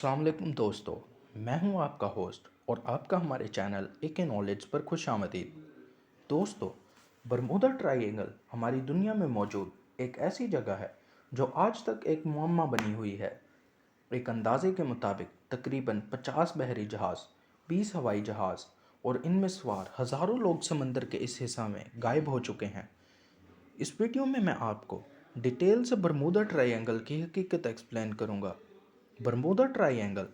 अस्सलाम वालेकुम दोस्तों। मैं हूं आपका होस्ट और आपका हमारे चैनल AK नॉलेज पर खुश आमदीद। दोस्तों, बरमूदा ट्रायंगल हमारी दुनिया में मौजूद एक ऐसी जगह है जो आज तक एक मुअम्मा बनी हुई है। एक अंदाजे के मुताबिक तकरीबन 50 बहरी जहाज़, 20 हवाई जहाज़ और इनमें सवार हज़ारों लोग समंदर के इस हिस्सा में गायब हो चुके हैं। इस वीडियो में मैं आपको डिटेल से बरमूदा ट्रायंगल की हकीकत एक्सप्लेन करूंगा। बरमूदा ट्रायंगल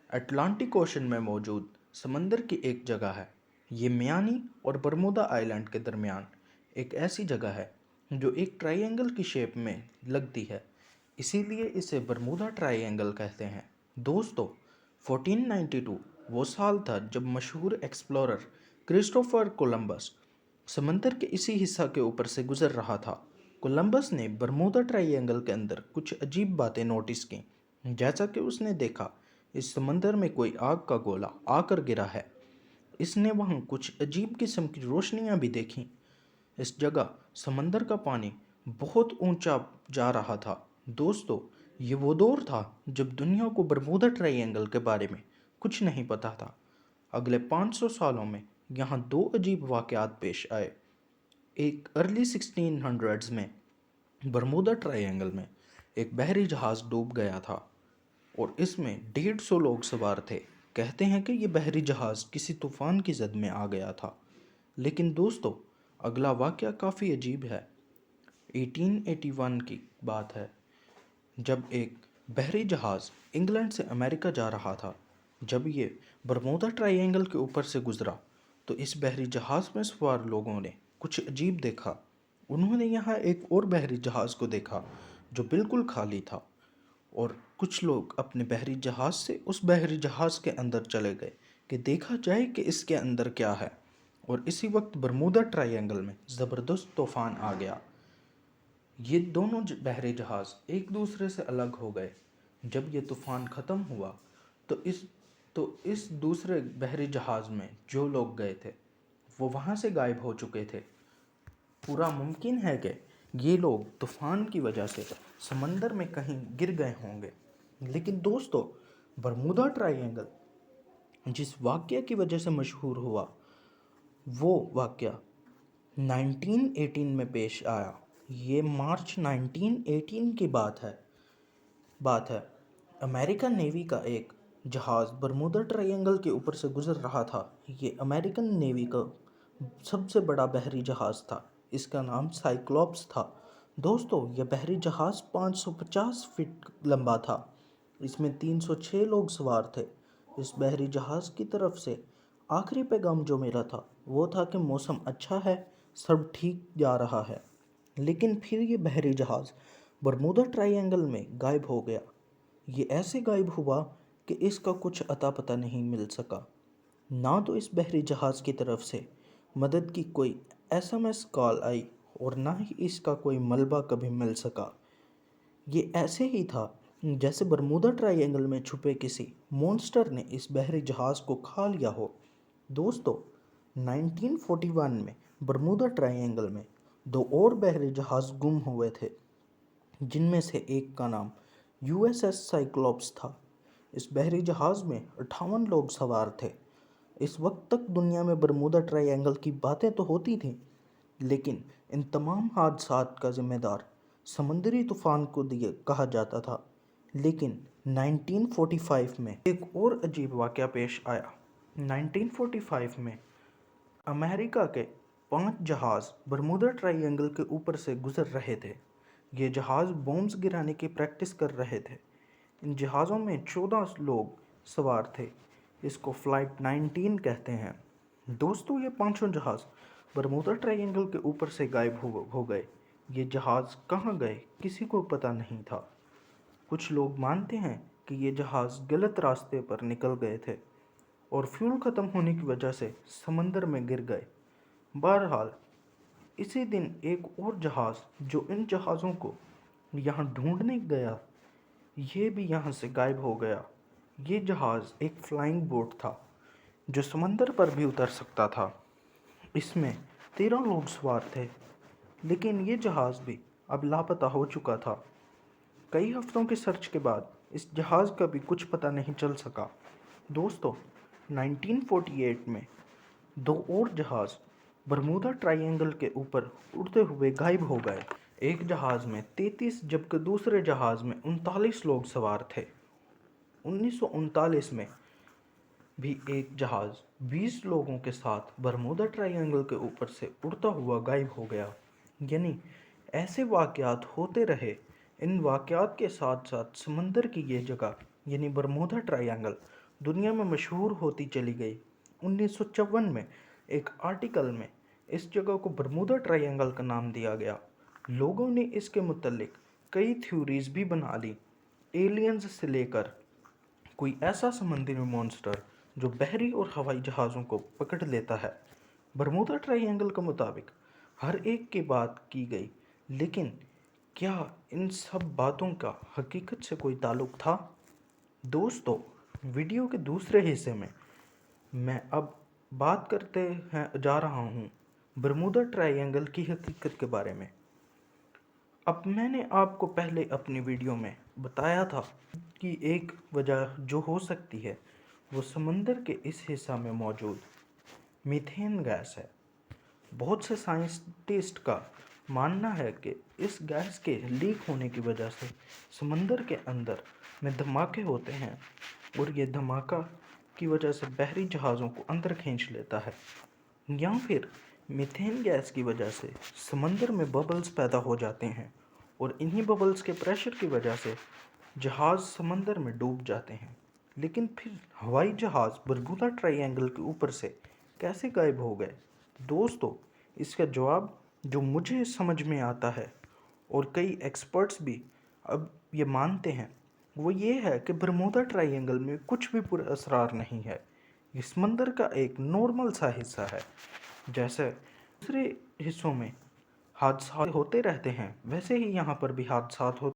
अटलांटिक ओशन में मौजूद समंदर की एक जगह है। ये मियामी और बरमूदा आइलैंड के दरमियान एक ऐसी जगह है जो एक ट्रायंगल की शेप में लगती है, इसीलिए इसे बरमूदा ट्रायंगल कहते हैं। दोस्तों, 1492 वो साल था जब मशहूर एक्सप्लोरर क्रिस्टोफर कोलंबस समंदर के इसी हिस्सा के ऊपर से गुजर रहा था। कोलंबस ने बरमूदा ट्रायंगल के अंदर कुछ अजीब बातें नोटिस की। जैसा कि उसने देखा, इस समंदर में कोई आग का गोला आकर गिरा है। इसने वहाँ कुछ अजीब किस्म की रोशनियाँ भी देखीं। इस जगह समंदर का पानी बहुत ऊंचा जा रहा था। दोस्तों, ये वो दौर था जब दुनिया को बरमूदा ट्रायंगल के बारे में कुछ नहीं पता था। अगले 500 सालों में यहाँ दो अजीब वाक़यात पेश आए। एक अर्ली 1600s में बरमूदा ट्रायंगल में एक बहरी जहाज़ डूब गया था और इसमें 150 लोग सवार थे। कहते हैं कि ये बहरी जहाज़ किसी तूफ़ान की जद में आ गया था। लेकिन दोस्तों, अगला वाक़या काफ़ी अजीब है। 1881 की बात है, जब एक बहरी जहाज़ इंग्लैंड से अमेरिका जा रहा था। जब ये बरमूदा ट्रायंगल के ऊपर से गुज़रा तो इस बहरी जहाज़ में सवार लोगों ने कुछ अजीब देखा। उन्होंने यहाँ एक और बहरी जहाज़ को देखा जो बिल्कुल खाली था, और कुछ लोग अपने बहरी जहाज़ से उस बहरी जहाज़ के अंदर चले गए कि देखा जाए कि इसके अंदर क्या है। और इसी वक्त बरमूदा ट्रायंगल में ज़बरदस्त तूफ़ान आ गया। ये दोनों बहरे जहाज़ एक दूसरे से अलग हो गए। जब ये तूफ़ान ख़त्म हुआ तो इस दूसरे बहरी जहाज़ में जो लोग गए थे वो वहाँ से गायब हो चुके थे। पूरा मुमकिन है कि ये लोग तूफ़ान की वजह से समंदर में कहीं गिर गए होंगे। लेकिन दोस्तों, बरमूदा ट्रायंगल जिस वाक़या की वजह से मशहूर हुआ, वो वाक़या 1918 में पेश आया। ये मार्च 1918 की बात है। अमेरिकन नेवी का एक जहाज़ बरमूदा ट्रायंगल के ऊपर से गुज़र रहा था। ये अमेरिकन नेवी का सबसे बड़ा बहरी जहाज़ था। इसका नाम साइक्लॉप्स था। दोस्तों, यह बहरी जहाज़ 550 फीट लंबा था। इसमें 306 लोग सवार थे। इस बहरी जहाज़ की तरफ से आखिरी पैगाम जो मिला था वो था कि मौसम अच्छा है, सब ठीक जा रहा है। लेकिन फिर ये बहरी जहाज़ बरमूदा ट्रायंगल में गायब हो गया। ये ऐसे गायब हुआ कि इसका कुछ अता पता नहीं मिल सका। ना तो इस बहरी जहाज़ की तरफ से मदद की कोई SMS कॉल आई और ना ही इसका कोई मलबा कभी मिल सका। ये ऐसे ही था जैसे बरमूदा ट्रायंगल में छुपे किसी मॉन्स्टर ने इस बहरी जहाज़ को खा लिया हो। दोस्तों, 1941 में बरमूदा ट्रायंगल में दो और बहरी जहाज़ गुम हुए थे, जिनमें से एक का नाम USS साइक्लॉप्स था। इस बहरी जहाज़ में 58 लोग सवार थे। इस वक्त तक दुनिया में बरमूदा ट्रायंगल की बातें तो होती थीं, लेकिन इन तमाम हादसात का ज़िम्मेदार समुद्री तूफ़ान को दिए कहा जाता था। लेकिन 1945 में एक और अजीब वाक़या पेश आया। 1945 में अमेरिका के 5 जहाज़ बरमूदा ट्रायंगल के ऊपर से गुज़र रहे थे। ये जहाज़ बॉम्ब्स गिराने की प्रैक्टिस कर रहे थे। इन जहाज़ों में 14 लोग सवार थे। इसको फ़्लाइट 19 कहते हैं। दोस्तों, ये पांचों जहाज़ बरमूदा ट्रायंगल के ऊपर से गायब हो गए। ये जहाज़ कहाँ गए किसी को पता नहीं था। कुछ लोग मानते हैं कि ये जहाज़ गलत रास्ते पर निकल गए थे और फ्यूल ख़त्म होने की वजह से समंदर में गिर गए। बहरहाल, इसी दिन एक और जहाज़ जो इन जहाज़ों को यहाँ ढूंढने गया, ये भी यहाँ से गायब हो गया। ये जहाज़ एक फ्लाइंग बोट था जो समंदर पर भी उतर सकता था। इसमें 13 लोग सवार थे, लेकिन ये जहाज़ भी अब लापता हो चुका था। कई हफ्तों के सर्च के बाद اس جہاز کا بھی کچھ پتہ نہیں چل سکا۔ دوستو 1948 میں دو اور جہاز برمودا ٹرائی اینگل کے اوپر اڑتے ہوئے غائب ہو گئے۔ ایک جہاز میں 33 جبکہ دوسرے جہاز میں 39 لوگ سوار تھے۔ 1939 میں بھی ایک جہاز 20 لوگوں کے ساتھ برمودا ٹرائی اینگل کے اوپر سے اڑتا ہوا غائب ہو گیا۔ یعنی ایسے واقعات ہوتے رہے۔ ان واقعات کے ساتھ ساتھ سمندر کی یہ جگہ یعنی برمودا ٹرائی اینگل دنیا میں مشہور ہوتی چلی گئی۔ 1954 میں ایک آرٹیکل میں اس جگہ کو برمودا ٹرائی اینگل کا نام دیا گیا۔ لوگوں نے اس کے متعلق کئی تھیوریز بھی بنا لی، ایلینز سے لے کر کوئی ایسا سمندری مونسٹر جو بحری اور ہوائی جہازوں کو پکڑ لیتا ہے۔ برمودا ٹرائی اینگل کے مطابق ہر ایک کی بات کی گئی، لیکن کیا ان سب باتوں کا حقیقت سے کوئی تعلق تھا؟ دوستو ویڈیو کے دوسرے حصے میں اب بات کرتے جا رہا ہوں برمودا ٹرائی اینگل کی حقیقت کے بارے میں۔ اب میں نے آپ کو پہلے اپنی ویڈیو میں بتایا تھا کہ ایک وجہ جو ہو سکتی ہے وہ سمندر کے اس حصہ میں موجود میتھین گیس ہے۔ بہت سے سائنسٹسٹ کا ماننا ہے کہ اس گیس کے لیک ہونے کی وجہ سے سمندر کے اندر میں دھماکے ہوتے ہیں اور یہ دھماکہ کی وجہ سے بحری جہازوں کو اندر کھینچ لیتا ہے، یا پھر میتھین گیس کی وجہ سے سمندر میں ببلز پیدا ہو جاتے ہیں اور انہی ببلز کے پریشر کی وجہ سے جہاز سمندر میں ڈوب جاتے ہیں۔ لیکن پھر ہوائی جہاز برمودا ٹرائی اینگل کے اوپر سے کیسے غائب ہو گئے؟ دوستو اس کا جواب جو مجھے سمجھ میں آتا ہے اور کئی ایکسپرٹس بھی اب یہ مانتے ہیں وہ یہ ہے کہ برمودا ٹرائی اینگل میں کچھ بھی پر اسرار نہیں ہے۔ یہ سمندر کا ایک نارمل سا حصہ ہے۔ جیسے دوسرے حصوں میں حادثات ہوتے رہتے ہیں ویسے ہی یہاں پر بھی حادثات ہوتے